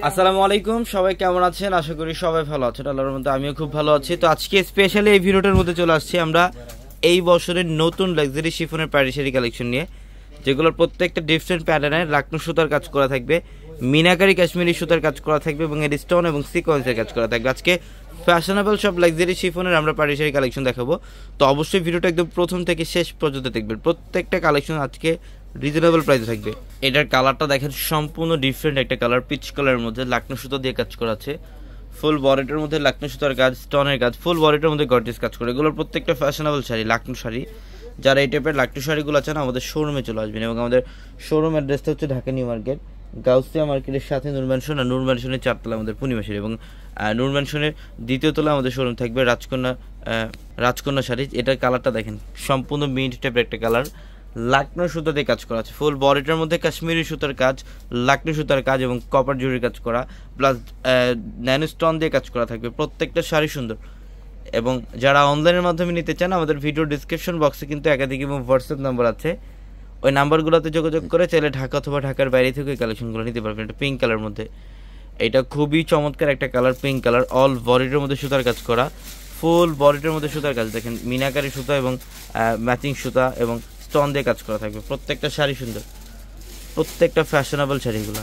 আসসালামু আলাইকুম, সবাই কেমন আছেন? আশা করি সবাই ভালো আছেন। আল্লাহর মধ্যে আমিও খুব ভালো আছি। তো আজকে স্পেশালি এই ভিডিওটার মধ্যে চলে আসছি আমরা এই বছরের নতুন লাক্সারি শিফনের পার্টি শাড়ি কালেকশন নিয়ে, যেগুলোর প্রত্যেকটা ডিফারেন্ট প্যাটার্নের লাকনো সুতার কাজ করা থাকবে, মিনাকারি কাশ্মীরি সুতার কাজ করা থাকবে এবং এর স্টোন এবং সিকোয়েন্সের কাজ করা থাকবে। আজকে ফ্যাশনেবল সব লাক্সারি শিফনের আমরা পার্টি শাড়ি কালেকশন দেখাবো। তো অবশ্যই ভিডিওটা একদম প্রথম থেকে শেষ পর্যন্ত দেখবেন। প্রত্যেকটা কালেকশন আজকে রিজনেবল প্রাইসে থাকবে। এটার কালারটা দেখেন সম্পূর্ণ ডিফারেন্ট একটা কালার, পিচ কালারের মধ্যে লাকনো সুতো দিয়ে কাজ করা আছে। ফুল বডিটার মধ্যে লাকনো সুতার কাজ, স্টোনের কাজ, ফুল বডিটার মধ্যে গর্জিয়াস কাজ করে। এগুলোর প্রত্যেকটা ফ্যাশনেবল শাড়ি, লাকনো শাড়ি। যারা এই টাইপের লাকনো শাড়িগুলো আছেন আমাদের শোরুমে চলে আসবেন। এবং আমাদের শোরুম অ্যাড্রেসটা হচ্ছে ঢাকা নিউ মার্কেট, গাউসিয়া মার্কেটের সাথে নূর ম্যানশন, আর নূর ম্যানশনের 4 তলা আমাদের পূর্ণিমা শাড়ি, এবং নূর ম্যানশনের 2য় তলা আমাদের শোরুম থাকবে রাজকন্যা শাড়ি। এটার কালারটা দেখেন সম্পূর্ণ মিন্ট টাইপের একটা কালার, লাকনো সুতা দিয়ে কাজ করা আছে। ফুল বডিটার মধ্যে কাশ্মীরি সুতার কাজ, লাকনো সুতার কাজ এবং কপার জুরির কাজ করা, প্লাস ন্যানো স্টোন দিয়ে কাজ করা থাকবে। প্রত্যেকটা শাড়ি সুন্দর। এবং যারা অনলাইনের মাধ্যমে নিতে চান আমাদের ভিডিও ডিসক্রিপশন বক্সে কিন্তু একাধিক এবং হোয়াটসঅ্যাপ নাম্বার আছে, ওই নাম্বারগুলোতে যোগাযোগ করে চাইলে ঢাকা অথবা ঢাকার বাইরে থেকে ওই কালেকশনগুলো নিতে পারবেন। এটা পিঙ্ক কালার মধ্যে, এটা খুবই চমৎকার একটা কালার, পিঙ্ক কালার। অল বডিটার মধ্যে সুতার কাজ করা, ফুল বডিটার মধ্যে সুতার কাজ দেখেন, মিনাকারি সুতা এবং ম্যাচিং সুতা এবং স্টোন দিয়ে কাজ করা থাকবে। প্রত্যেকটা শাড়ি সুন্দর, প্রত্যেকটা ফ্যাশনেবল শাড়িগুলো।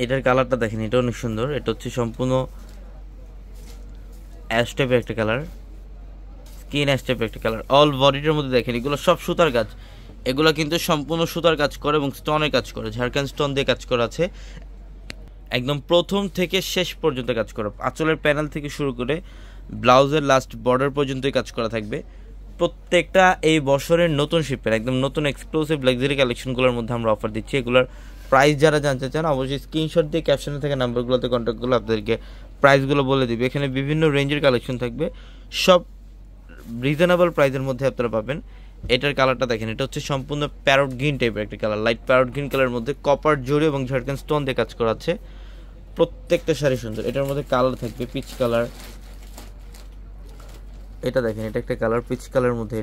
এটার কালারটা দেখেন, এটা অনেক সুন্দর। এটা হচ্ছে সম্পূর্ণ অ্যাশ টাইপের একটা কালার, স্কিন অ্যাশ টাইপের একটা কালার। অল বডিটার মধ্যে দেখেন এগুলো সব সুতার কাজ, এগুলো কিন্তু সম্পূর্ণ সুতার কাজ করে এবং স্টোনের কাজ করে, ঝাড়খান্ড স্টোন দিয়ে কাজ করা আছে। একদম প্রথম থেকে শেষ পর্যন্ত কাজ করা, আঁচলের প্যানেল থেকে শুরু করে ব্লাউজের লাস্ট বর্ডার পর্যন্তই কাজ করা থাকবে। প্রত্যেকটা এই বছরের নতুন শিপের একদম নতুন এক্সক্লুসিভ লাক্সারি কালেকশনগুলোর মধ্যে আমরা অফার দিচ্ছি। এগুলোর প্রাইস যারা জানতে চান অবশ্যই স্ক্রিনশট দিয়ে ক্যাপশনে থাকা নাম্বারগুলোতে কন্ট্যাক্ট করলে আপনাদেরকে প্রাইসগুলো বলে দিবে। এখানে বিভিন্ন রেঞ্জের কালেকশন থাকবে, সব রিজনেবল প্রাইসের মধ্যে আপনারা পাবেন। এটার কালারটা দেখেন, এটা হচ্ছে সম্পূর্ণ প্যারট গ্রিন টাইপের একটা কালার, লাইট প্যারট গ্রিন কালারের মধ্যে কপার জরি এবং ঝাড়খান্ড স্টোন দিয়ে কাজ করা আছে। প্রত্যেকটা শাড়ি সুন্দর। এটার মধ্যে কালার থাকবে পিচ কালার, এটা দেখেন এটা একটা কালার পিচ কালারের মধ্যে,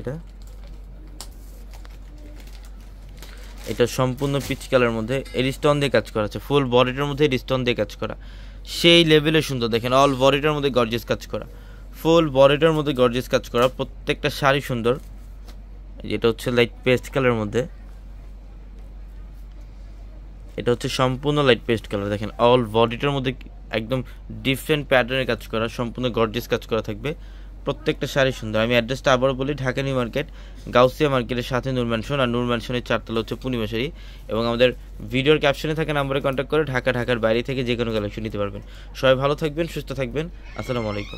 এটা সম্পূর্ণ পিচ কালারের মধ্যে এর স্টোন দিয়ে কাজ করা আছে। ফুল বডিটার মধ্যে এর স্টোন দিয়ে কাজ করা, সেই লেভেলে সুন্দর। দেখেন অল বডিটার মধ্যে গর্জিয়াস কাজ করা, ফুল বডিটার মধ্যে গর্জিয়াস কাজ করা। প্রত্যেকটা শাড়ি সুন্দর। এটা হচ্ছে লাইট পেস্ট কালারের মধ্যে, এটা হচ্ছে সম্পূর্ণ লাইট পেস্ট কালার। দেখেন অল বডিটার মধ্যে একদম ডিফারেন্ট প্যাটার্নের কাজ করা, সম্পূর্ণ গর্জিয়াস কাজ করা থাকবে। প্রত্যেকটা শাড়ি সুন্দর। আমি অ্যাড্রেসটা আবারও বলি, ঢাকা নিউ মার্কেট, গাউসিয়া মার্কেটের সাথে নূর ম্যানশন, আর নূর ম্যানশনের 4 তলা হচ্ছে পূর্ণিমা শাড়ি। এবং আমাদের ভিডিওর ক্যাপশনে থাকা নাম্বারে কন্ট্যাক্ট করে ঢাকার বাইরে থেকে যে কোনো কালেকশন নিতে পারবেন। সবাই ভালো থাকবেন, সুস্থ থাকবেন। আসসালামু আলাইকুম।